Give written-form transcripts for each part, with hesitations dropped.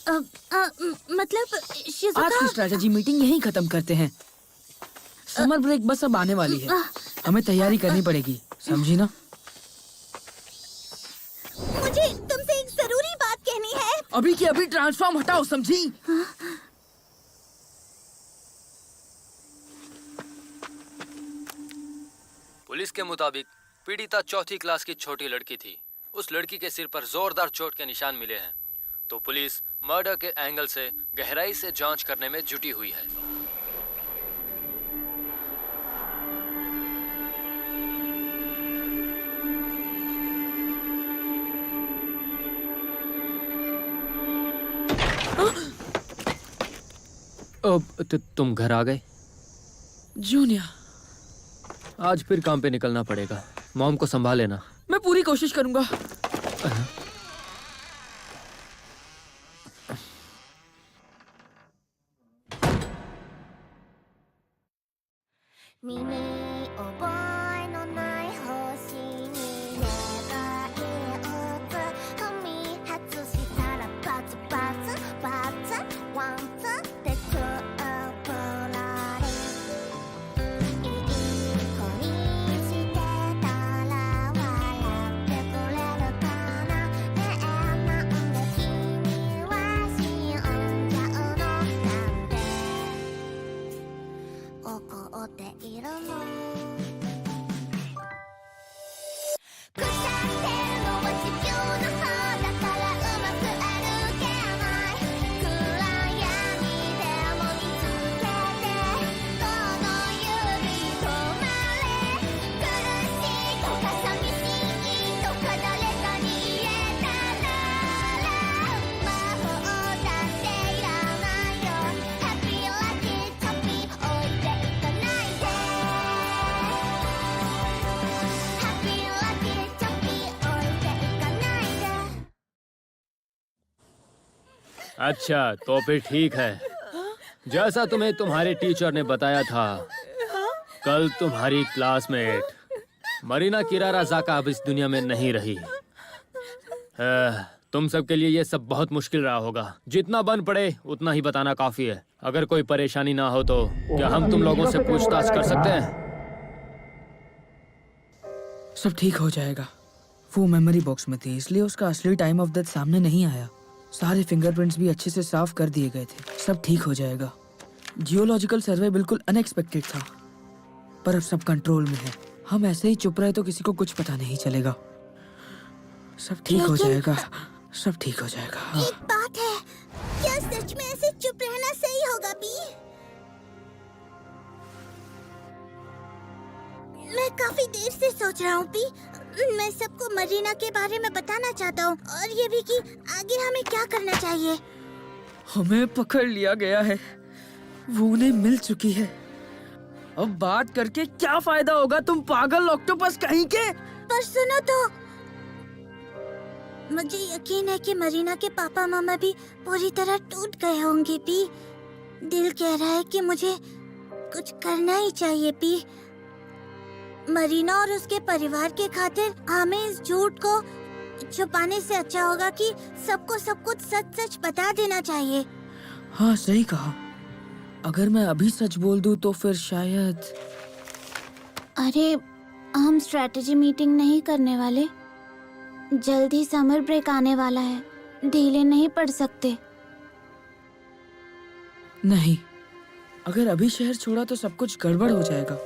मतलब शिजुका। आज की स्ट्रैटेजी मीटिंग यहीं खत्म करते हैं। समर ब्रेक बस अब आने वाली है, हमें तैयारी करनी पड़ेगी, समझी ना? मुझे तुमसे एक जरूरी बात कहनी है। अभी की अभी ट्रांसफॉर्म हटाओ, समझी? पुलिस के मुताबिक पीड़िता चौथी क्लास की छोटी लड़की थी। उस लड़की के सिर पर जोरदार चोट के निशान मिले हैं, तो पुलिस मर्डर के एंगल से गहराई से जांच करने में जुटी हुई है। अब तुम घर आ गए? जूनिया, आज फिर काम पे निकलना पड़ेगा। मॉम को संभाल लेना। मैं पूरी कोशिश करूंगा। अच्छा, तो फिर ठीक है। जैसा तुम्हें तुम्हारे टीचर ने बताया था, कल तुम्हारी क्लासमेट मरीना किराराज़ाका अब इस दुनिया में नहीं रही। तुम सबके लिए ये सब बहुत मुश्किल रहा होगा। जितना बन पड़े उतना ही बताना काफी है। अगर कोई परेशानी ना हो तो क्या हम तुम लोगों से पूछताछ कर सकते हैं? सब ठीक हो जाएगा। वो मेमोरी बॉक्स में थी, इसलिए उसका असली टाइम ऑफ डेथ सामने नहीं आया। सारे फिंगरप्रिंट्स भी अच्छे से साफ कर दिए गए थे। सब ठीक हो जाएगा। जियोलॉजिकल सर्वे बिल्कुल अनएक्सपेक्टेड था, पर अब सब कंट्रोल में है। हम ऐसे ही चुप रहे तो किसी को कुछ पता नहीं चलेगा। सब ठीक हो जाएगा, सब ठीक हो जाएगा। एक बात है, क्या सच में ऐसे चुप रहना सही होगा बी? मैं काफी देर से सोच रहा हूँ बी। मैं सबको मरीना के बारे में बताना चाहता हूँ, और ये भी कि आगे हमें क्या करना चाहिए। हमें पकड़ लिया गया है, वो उन्हें मिल चुकी है। अब बात करके क्या फायदा होगा, तुम पागल ऑक्टोपस कहीं के। पर सुनो तो, मुझे यकीन है कि मरीना के पापा मामा भी पूरी तरह टूट गए होंगे पी। दिल कह रहा है कि मुझे कुछ करना ही चाहिए पी। मरीना और उसके परिवार के खातिर हमें इस झूठ को छुपाने से अच्छा होगा कि सबको सब कुछ सच सच बता देना चाहिए। हाँ, सही कहा। अगर मैं अभी सच बोल दूं तो फिर शायद। अरे, हम स्ट्रेटेजी मीटिंग नहीं करने वाले। जल्दी समर ब्रेक आने वाला है, ढीले नहीं पड़ सकते। नहीं, अगर अभी शहर छोड़ा तो सब कुछ गड़बड़ हो जाएगा।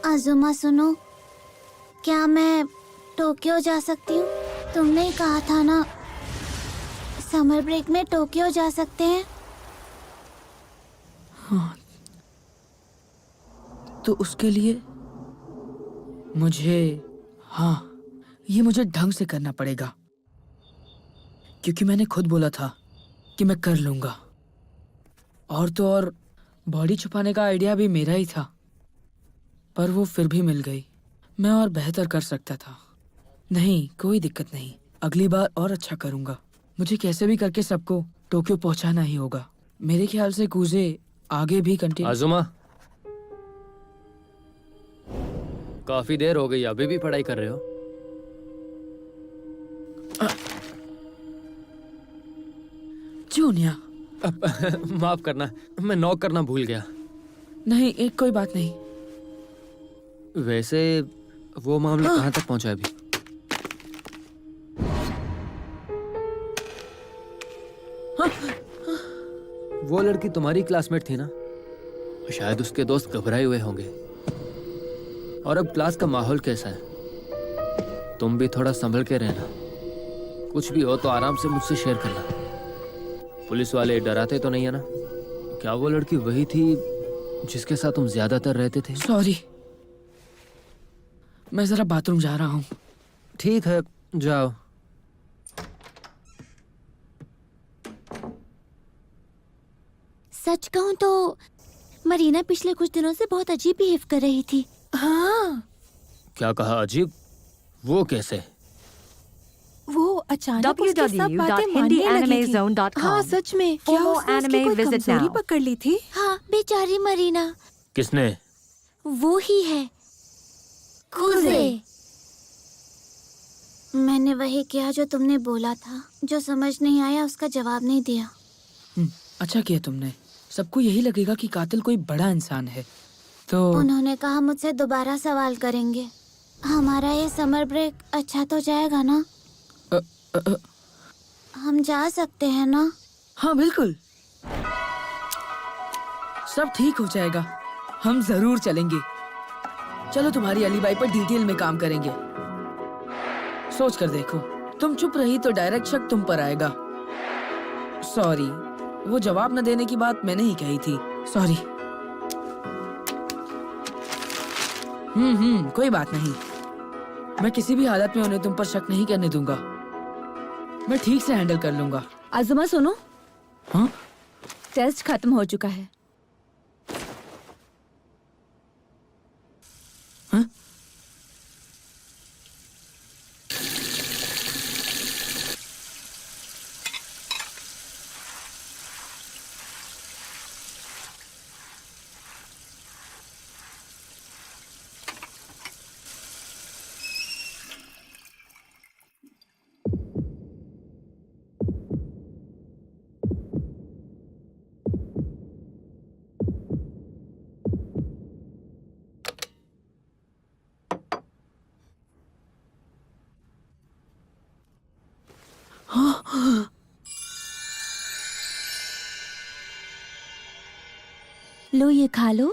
आजुमा सुनो, क्या मैं टोक्यो जा सकती हूँ? तुमने ही कहा था ना, समर ब्रेक में टोक्यो जा सकते हैं। हाँ, तो उसके लिए ये मुझे ढंग से करना पड़ेगा, क्योंकि मैंने खुद बोला था कि मैं कर लूंगा। और तो और, बॉडी छुपाने का आइडिया भी मेरा ही था, पर वो फिर भी मिल गई। मैं और बेहतर कर सकता था। नहीं, कोई दिक्कत नहीं, अगली बार और अच्छा करूंगा। मुझे कैसे भी करके सबको टोक्यो पहुंचाना ही होगा। मेरे ख्याल से कूजे आगे भी कंटिन्यू। आजुमा, काफी देर हो गई, अभी भी पढ़ाई कर रहे हो? जूनिया, माफ करना, मैं नॉक करना भूल गया। नहीं, एक कोई बात नहीं। वैसे वो मामला कहाँ तक पहुंचा अभी? वो लड़की तुम्हारी क्लासमेट थी ना? शायद उसके दोस्त घबराए हुए होंगे। और अब क्लास का माहौल कैसा है? तुम भी थोड़ा संभल के रहना। कुछ भी हो तो आराम से मुझसे शेयर करना। पुलिस वाले डराते तो नहीं है ना? क्या वो लड़की वही थी जिसके साथ तुम ज्यादातर रहते थे? सॉरी, मैं जरा बाथरूम जा रहा हूँ। ठीक है, जाओ। सच कहूँ तो मरीना पिछले कुछ दिनों से बहुत अजीब बिहेव कर रही थी। हाँ, क्या कहा? अजीब? वो कैसे? वो अचानक उसकी सब बातें मानने लगी थी। www.hindianimezone.com हाँ, सच में। क्या For more उसने उसकी anime, कोई visit कमजोरी now. पकड़ ली थी? हाँ, बेचारी मरीना। किसने? वो ही है, खुदे। मैंने वही किया जो तुमने बोला था। जो समझ नहीं आया उसका जवाब नहीं दिया। अच्छा किया तुमने। सबको यही लगेगा कि कातिल कोई बड़ा इंसान है। तो उन्होंने कहा मुझसे दोबारा सवाल करेंगे। हमारा ये समर ब्रेक अच्छा तो जाएगा ना? अ, अ, अ, हम जा सकते हैं ना? हाँ बिल्कुल, सब ठीक हो जाएगा। हम जरूर चलेंगे। चलो, तुम्हारी अलीबाई पर डिटेल में काम करेंगे। सोच कर देखो, तुम चुप रही तो डायरेक्ट शक तुम पर आएगा। सॉरी, वो जवाब न देने की बात मैंने ही कही थी। सॉरी। कोई बात नहीं। मैं किसी भी हालत में उन्हें तुम पर शक नहीं करने दूंगा। मैं ठीक से हैंडल कर लूंगा। आजुमा सुनो, हाँ? टेस्ट खत्म हो चुका है। हाँ? लो, ये खा लो।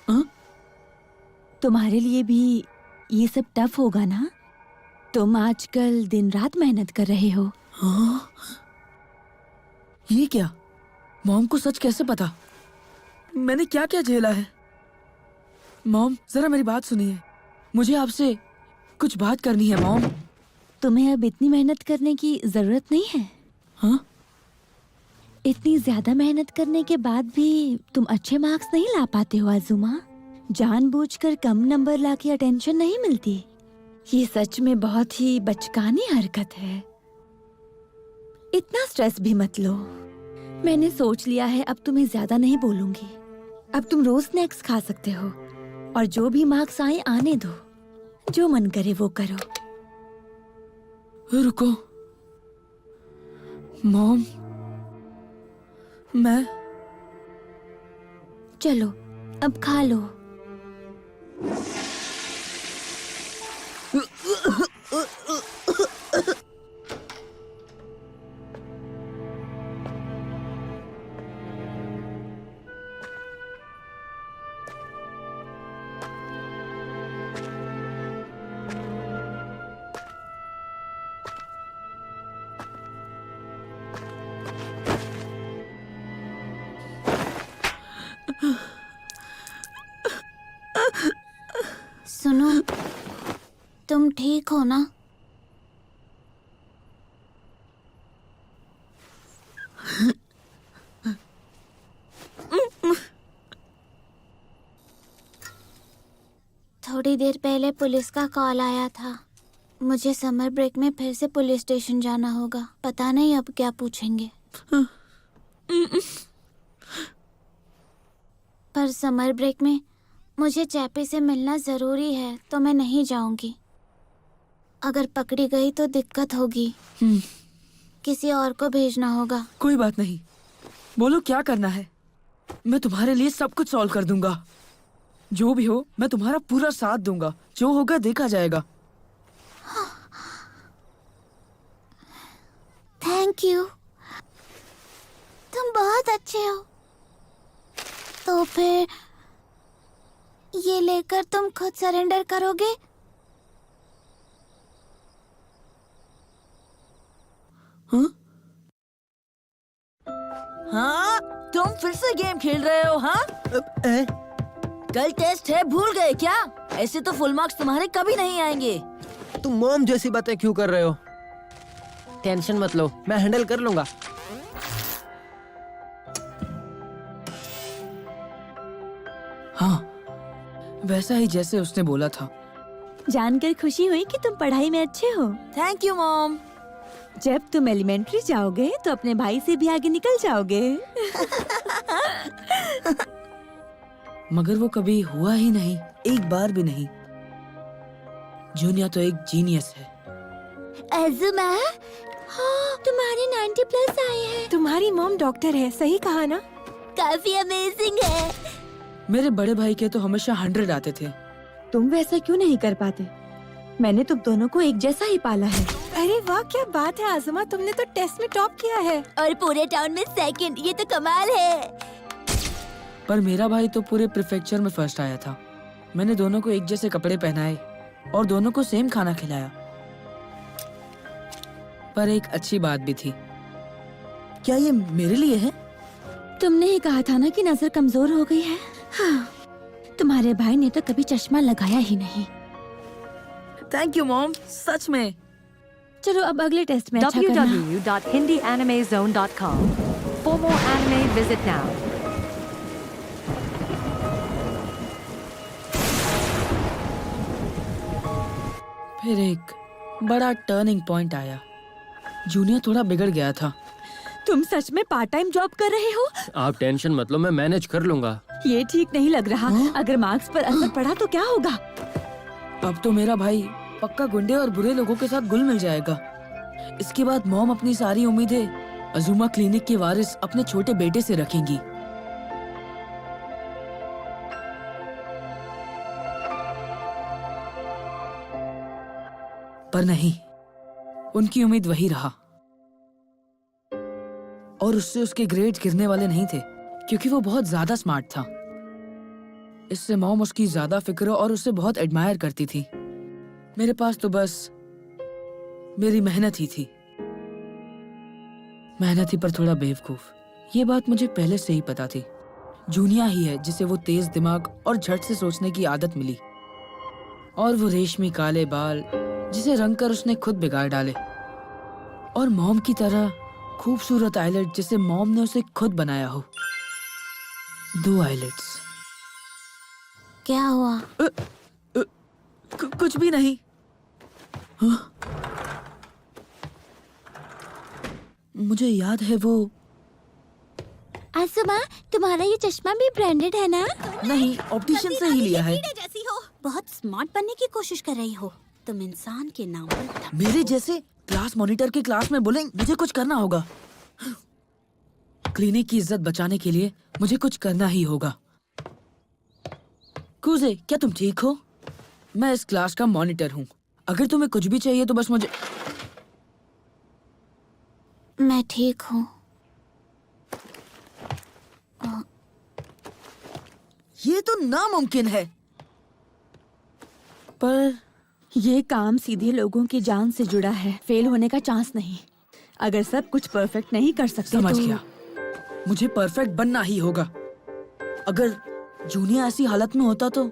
हाँ? तुम्हारे लिए भी ये सब टफ होगा ना? तुम आजकल दिन रात मेहनत कर रहे हो। हाँ? ये क्या? मॉम को सच कैसे पता? मैंने क्या क्या झेला है? मॉम, जरा मेरी बात सुनिए। मुझे आपसे कुछ बात करनी है मॉम। तुम्हें अब इतनी मेहनत करने की जरूरत नहीं है। हाँ? इतनी ज्यादा मेहनत करने के बाद भी तुम अच्छे मार्क्स नहीं ला पाते हो आजुमा। जानबूझकर कम नंबर लाके अटेंशन नहीं मिलती। ये सच में बहुत ही बचकानी हरकत है। इतना स्ट्रेस भी मत लो। मैंने सोच लिया है, अब तुम्हें ज्यादा नहीं बोलूंगी। अब तुम रोज स्नैक्स खा सकते हो और जो भी मार्क्स आए आने दो। जो मन करे वो करो। रुको मॉम, मैं चलो अब खा लो। सुनो, तुम ठीक हो ना? थोड़ी देर पहले पुलिस का कॉल आया था। मुझे समर ब्रेक में फिर से पुलिस स्टेशन जाना होगा। पता नहीं अब क्या पूछेंगे। पर समर ब्रेक में मुझे चैपी से मिलना जरूरी है, तो मैं नहीं जाऊंगी। अगर पकड़ी गई तो दिक्कत होगी। किसी और को भेजना होगा। कोई बात नहीं, बोलो क्या करना है। मैं तुम्हारे लिए सब कुछ सॉल्व कर दूंगा। जो भी हो मैं तुम्हारा पूरा साथ दूंगा। जो होगा देखा जाएगा। थैंक यू, तुम बहुत अच्छे हो। तो फिर ये लेकर तुम खुद सरेंडर करोगे? हाँ, तुम फिर से गेम खेल रहे हो? हाँ, कल टेस्ट है, भूल गए क्या? ऐसे तो फुल मार्क्स तुम्हारे कभी नहीं आएंगे। तुम मॉम जैसी बातें क्यों कर रहे हो? टेंशन मत लो, मैं हैंडल कर लूंगा। हाँ, वैसा ही जैसे उसने बोला था। जानकर खुशी हुई कि तुम पढ़ाई में अच्छे हो। Thank you mom. जब तुम एलिमेंट्री जाओगे तो अपने भाई से भी आगे निकल जाओगे। मगर वो कभी हुआ ही नहीं, एक बार भी नहीं। जूनिया तो एक जीनियस है। अज़ुमा, हाँ, तुम्हारे 90 प्लस आए हैं। तुम्हारी मॉम डॉक्टर है, सही कहा ना? काफी अमेजिंग है। मेरे बड़े भाई के तो हमेशा 100 आते थे। तुम वैसा क्यों नहीं कर पाते? मैंने तुम दोनों को एक जैसा ही पाला है। अरे वाह, क्या बात है आज़मा, तुमने तो टेस्ट में टॉप किया है। और पूरे टाउन में सेकंड, ये तो कमाल है। पर मेरा भाई तो पूरे प्रीफेक्चर में फर्स्ट आया था। मैंने दोनों को एक जैसे कपड़े पहनाए और दोनों को सेम खाना खिलाया। पर एक अच्छी बात भी थी। क्या ये मेरे लिए है? तुमने ही कहा था ना कि नजर कमजोर हो गई है। हाँ, तुम्हारे भाई ने तो कभी चश्मा लगाया ही नहीं। थैंक यू मॉम, सच में। चलो अब अगले टेस्ट में अच्छा करना। www.hindianimezone.com. For more anime, visit now. फिर एक बड़ा टर्निंग पॉइंट आया। जूनियर थोड़ा बिगड़ गया था। तुम सच में पार्ट टाइम जॉब कर रहे हो? आप टेंशन मत लो, मैं मैनेज कर लूंगा। ये ठीक नहीं लग रहा। अगर मार्क्स पर असर पड़ा तो क्या होगा? अब तो मेरा भाई पक्का गुंडे और बुरे लोगों के साथ घुल मिल जाएगा। इसके बाद मॉम अपनी सारी उम्मीदें अज़ुमा क्लिनिक के वारिस अपने छोटे बेटे से रखेंगी। पर नहीं, उनकी उम्मीद वही रहा। और उससे उसके ग्रेड्स गिरने वाले नहीं थे, क्योंकि वो बहुत ज्यादा स्मार्ट था। इससे मॉम उसकी ज्यादा फिक्र और उससे बहुत एडमायर करती थी। मेरे पास तो बस मेरी मेहनत ही थी। मेहनत ही पर थोड़ा बेवकूफ। ये बात मुझे पहले से ही पता थी। जूनिया ही है जिसे वो तेज दिमाग और झट से सोचने की आदत मिली, और वो रेशमी काले बाल जिसे रंग कर उसने खुद बिगाड़ डाले, और मॉम की तरह खूबसूरत आईलेट जिसे मॉम ने उसे खुद बनाया हो। 2 आईलेट्स। क्या हुआ? कुछ भी नहीं। हाँ? मुझे याद है वो। अज़ुमा, तुम्हारा ये चश्मा भी ब्रांडेड है ना? नहीं, ऑप्टिशियन से ही लिया है। जैसी हो। बहुत स्मार्ट बनने की कोशिश कर रही हो तुम। इंसान के नाम पर मेरे जैसे क्लास मॉनिटर की क्लास में बोलें, मुझे कुछ करना होगा। क्लिनिक की इज्जत बचाने के लिए मुझे कुछ करना ही होगा। कुजे, क्या तुम ठीक हो? मैं इस क्लास का मॉनिटर हूँ। अगर तुम्हें कुछ भी चाहिए तो बस मुझे। मैं ठीक हूँ। ये तो नामुमकिन है। पर ये काम सीधे लोगों की जान से जुड़ा है। फेल होने का चांस नहीं। अगर सब कुछ परफेक्ट नहीं कर सकते समझ तो... गया, मुझे परफेक्ट बनना ही होगा। अगर जूनिया ऐसी हालत में होता तो।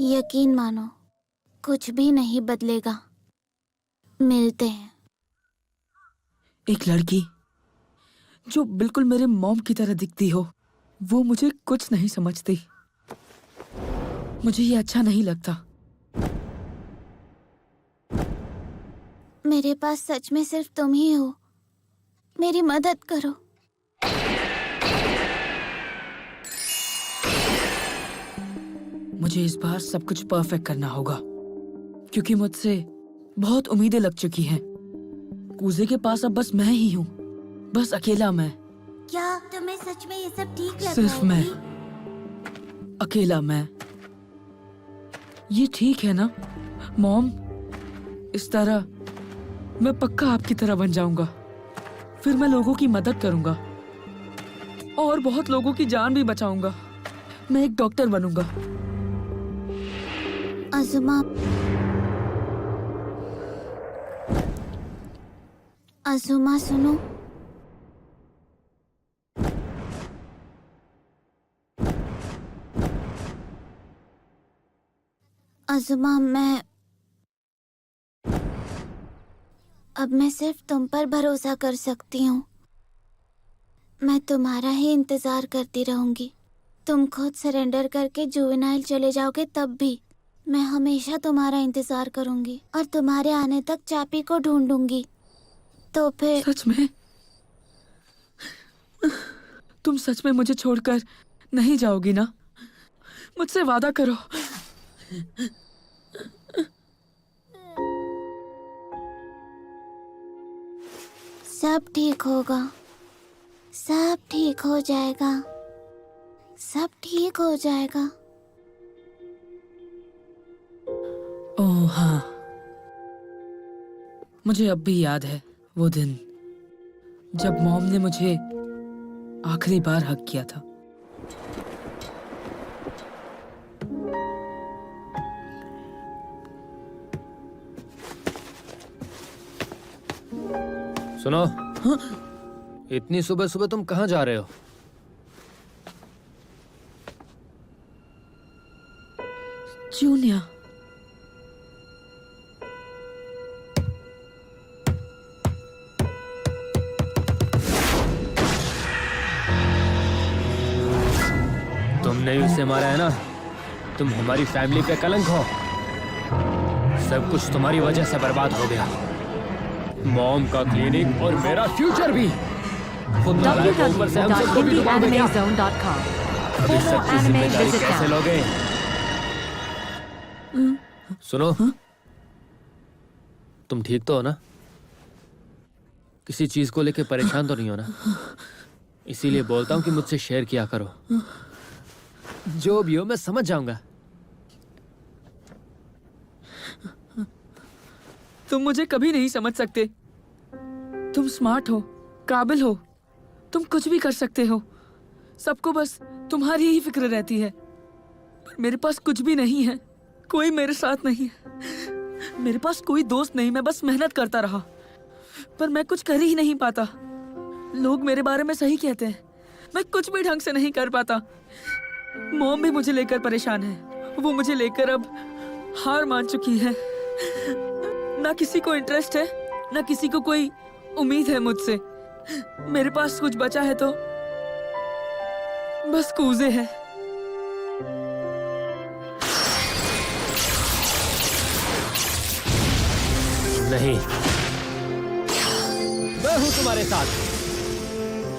यकीन मानो, कुछ भी नहीं बदलेगा। मिलते हैं। एक लड़की जो बिल्कुल मेरे मॉम की तरह दिखती हो, वो मुझे कुछ नहीं समझती। मुझे ये अच्छा नहीं लगता। मेरे पास सच में सिर्फ तुम ही हो। मेरी मदद करो। मुझे इस बार सब कुछ परफेक्ट करना होगा, क्योंकि मुझसे बहुत उम्मीदें लग चुकी हैं। कूजे के पास अब बस मैं ही हूँ, बस अकेला मैं, क्या तुम्हें सच में ये सब ठीक लग रहा सिर्फ है? मैं, कि? अकेला मैं। ये ठीक है ना मॉम? इस तरह मैं पक्का आपकी तरह बन जाऊंगा। फिर मैं लोगों की मदद करूंगा और बहुत लोगों की जान भी बचाऊंगा। मैं एक डॉक्टर बनूंगा। अजुमा, अजुमा सुनो। अजुमा, अब मैं सिर्फ तुम पर भरोसा कर सकती हूँ। मैं तुम्हारा ही इंतजार करती रहूंगी। तुम खुद सरेंडर करके जुवेनाइल चले जाओगे तब भी मैं हमेशा तुम्हारा इंतजार करूंगी और तुम्हारे आने तक चापी को ढूंढूंगी। तो फिर सच में? तुम सच में मुझे छोड़कर नहीं जाओगी ना? मुझसे वादा करो। सब ठीक होगा, सब ठीक हो जाएगा, सब ठीक हो जाएगा। ओह हाँ, मुझे अब भी याद है वो दिन जब मॉम ने मुझे आखिरी बार हक किया था। सुनो, इतनी सुबह सुबह तुम कहाँ जा रहे हो? जूनिया, तुमने ही उसे मारा है ना? तुम हमारी फैमिली पे कलंक हो। सब कुछ तुम्हारी वजह से बर्बाद हो गया। मॉम का क्लिनिक और मेरा फ्यूचर भी। खुद नालायक ऊपर से हम सबको भी डुबा देगा। www.hindianimezone.com. अभी For more सच्ची anime, जिम्मेदारी visit कैसे now. लोगे? सुनो, तुम ठीक तो हो ना? किसी चीज को लेके परेशान तो नहीं हो ना? इसीलिए बोलता हूँ कि मुझसे शेयर किया करो। जो भी हो मैं समझ जाऊंगा। तुम मुझे कभी नहीं समझ सकते। तुम स्मार्ट हो, काबिल हो, तुम कुछ भी कर सकते हो। सबको बस तुम्हारी ही फिक्र रहती है। पर मेरे पास कुछ भी नहीं है, कोई मेरे साथ नहीं है। मेरे पास कोई दोस्त नहीं। मैं बस मेहनत करता रहा, पर मैं कुछ कर ही नहीं पाता। लोग मेरे बारे में सही कहते हैं, मैं कुछ भी ढंग से नहीं कर पाता। मॉम भी मुझे लेकर परेशान है। वो मुझे लेकर अब हार मान चुकी है। ना किसी को इंटरेस्ट है, ना किसी को कोई उम्मीद है मुझसे। मेरे पास कुछ बचा है तो बस कूजे हैं। नहीं, मैं हूं तुम्हारे साथ।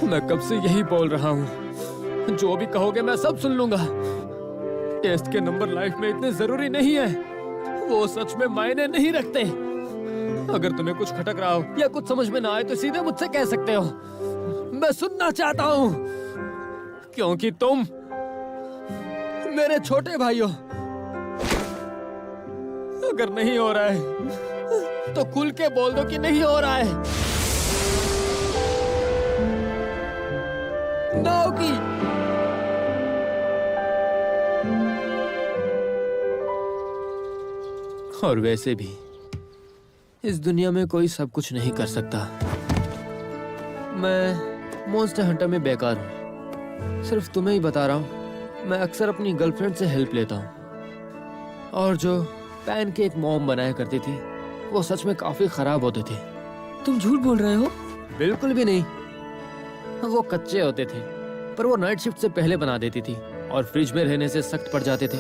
मैं कब से यही बोल रहा हूं। जो भी कहोगे मैं सब सुन लूंगा। टेस्ट के नंबर लाइफ में इतने जरूरी नहीं है। वो सच में मायने नहीं रखते। अगर तुम्हें कुछ खटक रहा हो या कुछ समझ में ना आए तो सीधे मुझसे कह सकते हो। मैं सुनना चाहता हूँ, क्योंकि तुम मेरे छोटे भाई हो। अगर नहीं हो रहा है तो खुल के बोल दो कि नहीं हो रहा है। नाओकी, और वैसे भी इस दुनिया में कोई सब कुछ नहीं कर सकता। मैं मॉन्स्टर हंटर में बेकार हूँ। सिर्फ तुम्हें ही बता रहा हूँ। मैं अक्सर अपनी गर्लफ्रेंड से हेल्प लेता हूँ। और जो पैनकेक मॉम बनाया करती थी वो सच में काफी खराब होते थे। तुम झूठ बोल रहे हो? बिल्कुल भी नहीं। वो कच्चे होते थे, पर वो नाइट शिफ्ट से पहले बना देती थी और फ्रिज में रहने से सख्त पड़ जाते थे।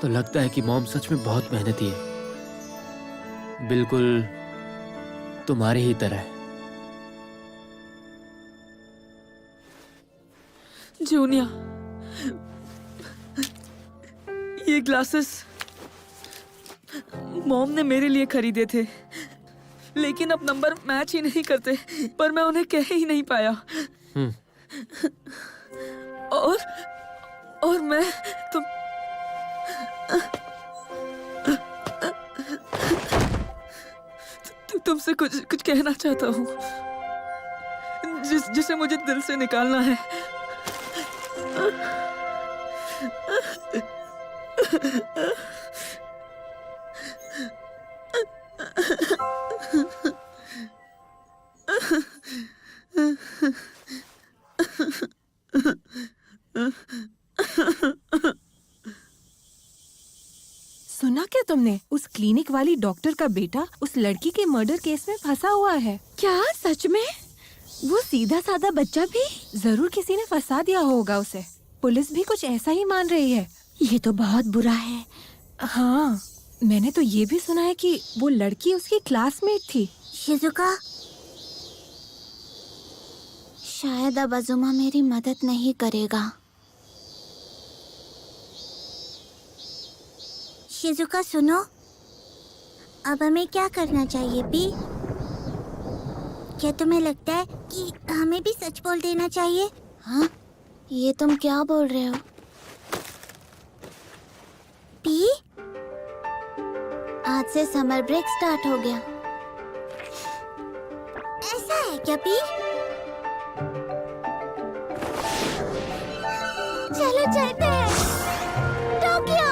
तो लगता है कि मॉम सच में बहुत मेहनती है, बिल्कुल तुम्हारी ही तरह। जूनिया, ये ग्लासेस मॉम ने मेरे लिए खरीदे थे, लेकिन अब नंबर मैच ही नहीं करते, पर मैं उन्हें कह ही नहीं पाया। और मैं तुमसे कुछ कहना चाहता हूँ, जिसे मुझे दिल से निकालना है। सुना क्या तुमने? उस क्लिनिक वाली डॉक्टर का बेटा उस लड़की के मर्डर केस में फंसा हुआ है। क्या सच में? वो सीधा साधा बच्चा भी? जरूर किसी ने फंसा दिया होगा उसे। पुलिस भी कुछ ऐसा ही मान रही है। ये तो बहुत बुरा है। हाँ, मैंने तो ये भी सुना है कि वो लड़की उसकी क्लासमेट थी। शिजुका, शायद अब अजुमा मेरी मदद नहीं करेगा। शिजुका सुनो, अब हमें क्या करना चाहिए पी? क्या तुम्हें लगता है कि हमें भी सच बोल देना चाहिए? हाँ, ये तुम क्या बोल रहे हो? पी, आज से समर ब्रेक स्टार्ट हो गया। ऐसा है क्या पी? चलो चलते हैं टोक्यो।